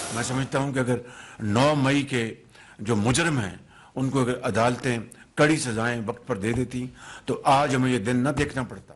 मैं समझता हूं कि अगर 9 मई के जो मुजरिम हैं उनको अगर अदालतें कड़ी सजाएं वक्त पर दे देती तो आज हमें ये दिन न देखना पड़ता।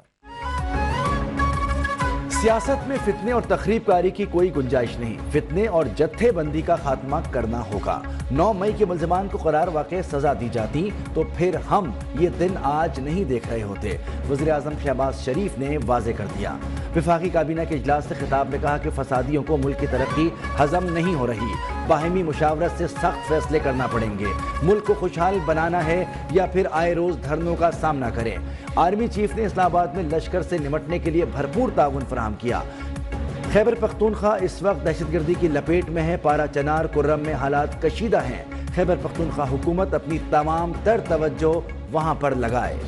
सियासत में फितने और तखरीबकारी की कोई गुंजाइश नहीं। फितने और जत्थेबंदी का खात्मा करना होगा। 9 मई के मुल्ज़िमान को करार वाक़ई सजा दी जाती तो फिर हम ये दिन आज नहीं देख रहे होते। वज़ीर आज़म शहबाज शरीफ ने वाज़े कर दिया। वफाकी काबीना के इजलास से खिताब में कहा कि फसादियों को मुल्क की तरक्की हजम नहीं हो रही। बाहिमी मुशावरत से सख्त फैसले करना पड़ेंगे। मुल्क को खुशहाल बनाना है या फिर आए रोज धरनों का सामना करें। आर्मी चीफ ने इस्लामाबाद में लश्कर से निमटने के लिए भरपूर ताउन फराहम किया। खैबर पख्तूनख्वा इस वक्त दहशतगर्दी की लपेट में है। पारा चनार कुर्रम में हालात कशीदा हैं। खैबर पख्तूनख्वा हुकूमत अपनी तमाम तर तवज्जो वहां पर लगाए।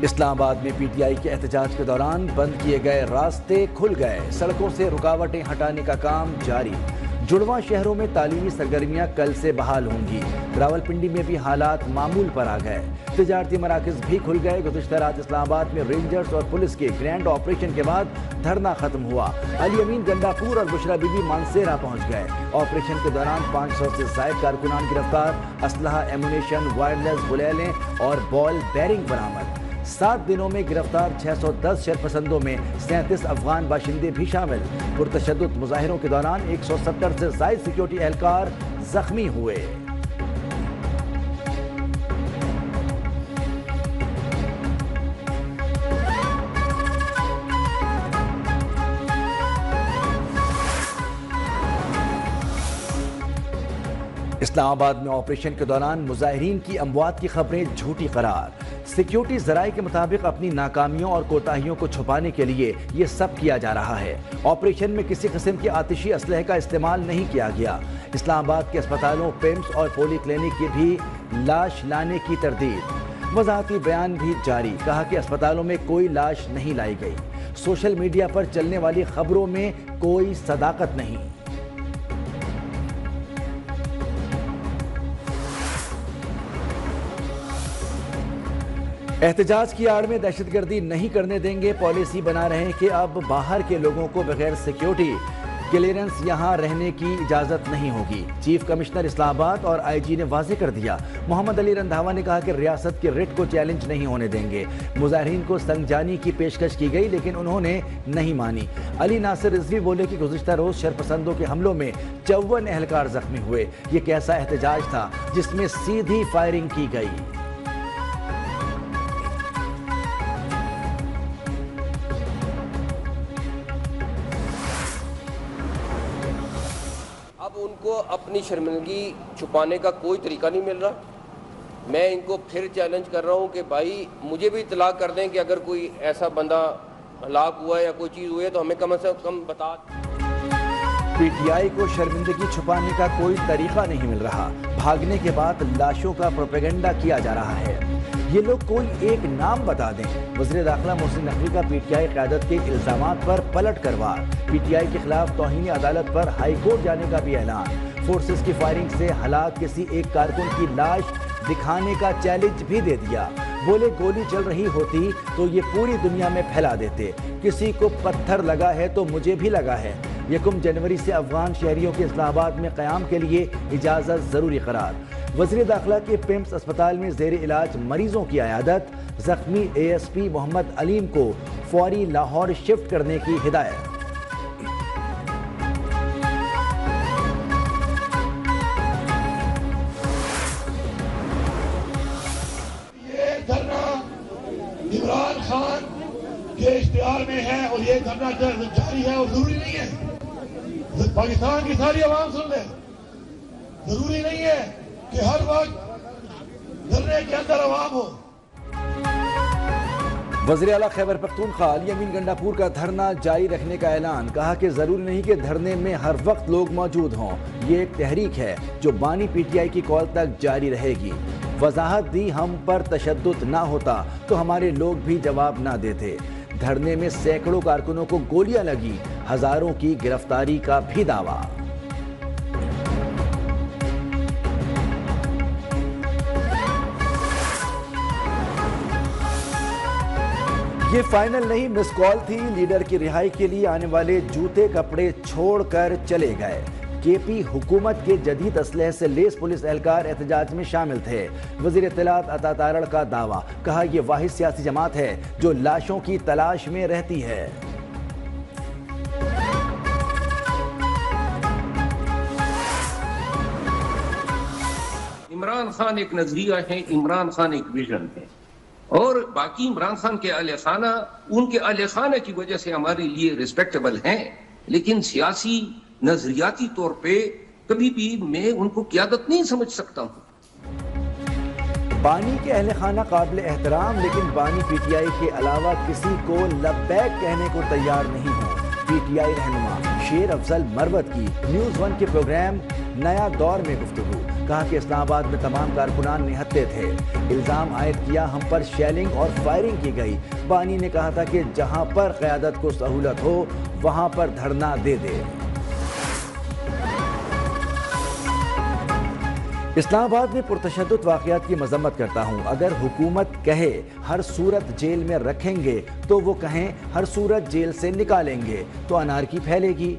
इस्लामाबाद में पीटीआई के एहतजाज के दौरान बंद किए गए रास्ते खुल गए। सड़कों से रुकावटें हटाने का काम जारी। जुड़वां शहरों में तालीमी सरगर्मियां कल से बहाल होंगी। रावलपिंडी में भी हालात मामूल पर आ गए। तिजारती मराकज़ भी खुल गए। गुज़िश्ता रात इस्लामाबाद में रेंजर्स और पुलिस के ग्रैंड ऑपरेशन के बाद धरना खत्म हुआ। अली अमीन गंडापुर और बुशरा बीबी मानसेरा पहुंच गए। ऑपरेशन के दौरान 500 से ज़ायद कारकुनान गिरफ्तार। असलहा, एमुनेशन, वायरलेस गुलेलें और बॉल बेरिंग बरामद। 7 दिनों में गिरफ्तार 610 शरपसंदों में 37 अफगान बाशिंदे भी शामिल। पुरतशद्दुद मुजाहिरों के दौरान 170 से ज़ायद सिक्योरिटी एहलकार जख्मी हुए। इस्लामाबाद में ऑपरेशन के दौरान मुजाहिरीन की अमवात की खबरें झूठी करार। सिक्योरिटी ज़राए के मुताबिक अपनी नाकामियों और कोताहियों को छुपाने के लिए ये सब किया जा रहा है। ऑपरेशन में किसी किस्म के आतिशी असलहे का इस्तेमाल नहीं किया गया। इस्लामाबाद के अस्पतालों, पेम्स और पोली क्लिनिक की भी लाश लाने की तरदीद। वजाहती बयान भी जारी। कहा कि अस्पतालों में कोई लाश नहीं लाई गई। सोशल मीडिया पर चलने वाली खबरों में कोई सदाकत नहीं। एहतजाज की आड़ में दहशतगर्दी नहीं करने देंगे। पॉलिसी बना रहे हैं कि अब बाहर के लोगों को बगैर सिक्योरिटी क्लियरेंस यहां रहने की इजाजत नहीं होगी। चीफ कमिश्नर इस्लामाबाद और आईजी ने वाज़ेह कर दिया। मोहम्मद अली रंधावा ने कहा कि रियासत के रिट को चैलेंज नहीं होने देंगे। मुजाहिरीन को संगजानी की पेशकश की गई लेकिन उन्होंने नहीं मानी। अली नासिर रिजवी बोले कि गुज़िश्ता रोज शरपसंदों के हमलों में 54 एहलकार जख्मी हुए। ये कैसा एहतजाज था जिसमें सीधी फायरिंग की गई। उनको अपनी शर्मिंदगी छुपाने का कोई तरीका नहीं मिल रहा। मैं इनको फिर चैलेंज कर रहा हूं कि भाई मुझे भी इत्तला कर दें कि अगर कोई ऐसा बंदा हलाक हुआ है या कोई चीज़ हुई है तो हमें कम से कम बता। पीटीआई को शर्मिंदगी छुपाने का कोई तरीका नहीं मिल रहा। भागने के बाद लाशों का प्रोपेगेंडा किया जा रहा है। ये लोग कोई एक नाम बता दें। वज़ीर दाखिला मोहसिन नकवी का पीटीआई क़यादत के इल्ज़ामात पर पलट करवार। पीटीआई के खिलाफ तौहीन अदालत पर हाई कोर्ट जाने का भी ऐलान। फोर्सेस की फायरिंग से हलाक किसी एक कारकुन की लाश दिखाने का चैलेंज भी दे दिया। बोले गोली चल रही होती तो ये पूरी दुनिया में फैला देते। किसी को पत्थर लगा है तो मुझे भी लगा है। 1 जनवरी से अफगान शहरियों के इस्लामाबाद में क़याम के लिए इजाज़त ज़रूरी करार। वज़ीर दाखिला के पेम्स अस्पताल में ज़ेर इलाज मरीजों की अयादत। ज़ख्मी ASP मोहम्मद अलीम को फौरी लाहौर शिफ्ट करने की हिदायत। ये धरना इमरान खान के इख्तियार में है और ये धरना जारी है और जरूरी नहीं है पाकिस्तान की सारी आवाम सुन ले। जरूरी नहीं है कि हर वक्त धरने के अंदर आवाम हो। वज़ीर आला खैबर पख्तूनख्वा अली अमीन गंडापुर का धरना जारी रखने का ऐलान। कहा कि जरूरी नहीं कि धरने में हर वक्त लोग मौजूद हों। ये एक तहरीक है जो बानी पीटीआई की कॉल तक जारी रहेगी। वजाहत दी हम पर तशद्दुद ना होता तो हमारे लोग भी जवाब ना देते। धरने में सैकड़ों कारकुनों को गोलियां लगी। हजारों की गिरफ्तारी का भी दावा। یہ فائنل نہیں، مس کال تھی۔ لیڈر کی رہائی کے لیے آنے والے جوتے کپڑے چھوڑ کر چلے گئے۔ کے پی حکومت کے جدید اسلحے سے لیس پولیس اہلکار احتجاج میں شامل تھے۔ وزیر اطلاعات عطا تارڑ کا دعویٰ، کہا یہ واحد سیاسی جماعت ہے جو لاشوں کی تلاش میں رہتی ہے۔ عمران خان ایک نظریہ ہے، عمران خان ایک ویژن ہے، اور باقی عمران خان کے اہل خانہ ان کے اہل خانہ کی وجہ سے ہمارے لیے ریسپیکٹیبل ہیں، لیکن سیاسی نظریاتی طور پہ کبھی بھی میں ان کو قیادت نہیں سمجھ سکتا ہوں۔ بانی کے اہل خانہ قابل احترام، لیکن بانی پی ٹی آئی کے علاوہ کسی کو لبیک کہنے کو تیار نہیں ہوں۔ پی ٹی آئی رہنما شیر افضل مروت کی نیوز ون کے پروگرام نیا دور میں گفتگو، کہا کہ اسلام آباد میں تمام کارکنان نہتے تھے۔ الزام عائد کیا ہم پر شیلنگ اور فائرنگ کی گئی۔ بانی نے کہا تھا کہ جہاں پر قیادت کو سہولت ہو وہاں پر دھرنا دے دے۔ اسلام آباد میں پرتشدد واقعات کی مذمت کرتا ہوں۔ اگر حکومت کہے ہر صورت جیل میں رکھیں گے تو وہ کہیں ہر صورت جیل سے نکالیں گے تو انارکی پھیلے گی۔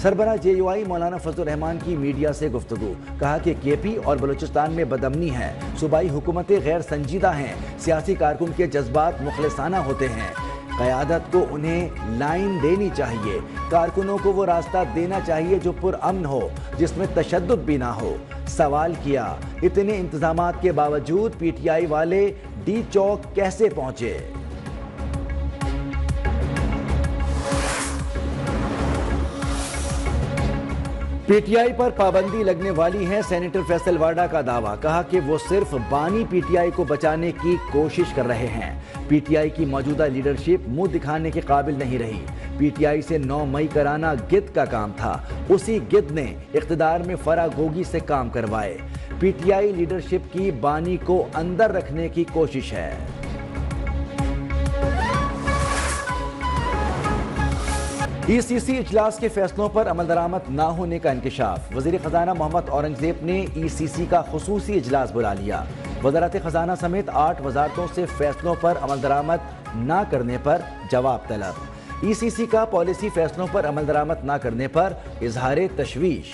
سربراہ جے یو آئی مولانا فضل الرحمان کی میڈیا سے گفتگو، کہا کہ کے پی اور بلوچستان میں بدامنی ہے، صوبائی حکومتیں غیر سنجیدہ ہیں، سیاسی کارکن کے جذبات مخلصانہ ہوتے ہیں، قیادت کو انہیں لائن دینی چاہیے، کارکنوں کو وہ راستہ دینا چاہیے جو پرامن ہو، جس میں تشدد بھی نہ ہو۔ سوال کیا اتنے انتظامات کے باوجود پی ٹی آئی والے ڈی چوک کیسے پہنچے؟ پی ٹی آئی پر پابندی لگنے والی ہے، سینیٹر فیصل واڈا کا دعویٰ، کہا کہ وہ صرف بانی پی ٹی آئی کو بچانے کی کوشش کر رہے ہیں۔ پی ٹی آئی کی موجودہ لیڈرشپ منہ دکھانے کے قابل نہیں رہی۔ پی ٹی آئی سے 9 مئی کرانا گد کا کام تھا، اسی گد نے اقتدار میں فراگوگی سے کام کروائے۔ پی ٹی آئی لیڈرشپ کی بانی کو اندر رکھنے کی کوشش ہے۔ ای سی سی اجلاس کے فیصلوں پر عمل درآمد نہ ہونے کا انکشاف، وزیر خزانہ محمد اورنگزیب نے ای سی سی کا خصوصی اجلاس بلا لیا۔ وزارت خزانہ سمیت 8 وزارتوں سے فیصلوں پر عمل درآمد نہ کرنے پر جواب طلب۔ ای سی سی کا پالیسی فیصلوں پر عمل درآمد نہ کرنے پر اظہار تشویش۔